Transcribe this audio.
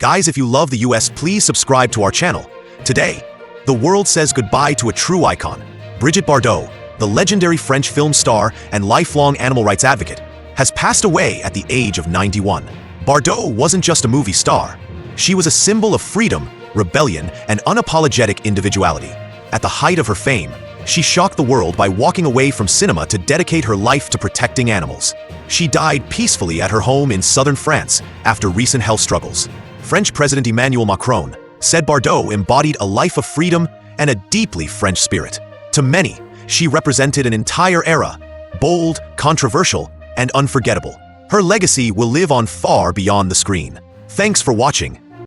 Guys, if you love the US, please subscribe to our channel. Today, the world says goodbye to a true icon. Brigitte Bardot, the legendary French film star and lifelong animal rights advocate, has passed away at the age of 91. Bardot wasn't just a movie star. She was a symbol of freedom, rebellion, and unapologetic individuality. At the height of her fame, she shocked the world by walking away from cinema to dedicate her life to protecting animals. She died peacefully at her home in southern France after recent health struggles. French President Emmanuel Macron said Bardot embodied a life of freedom and a deeply French spirit. To many, she represented an entire era, bold, controversial, and unforgettable. Her legacy will live on far beyond the screen. Thanks for watching.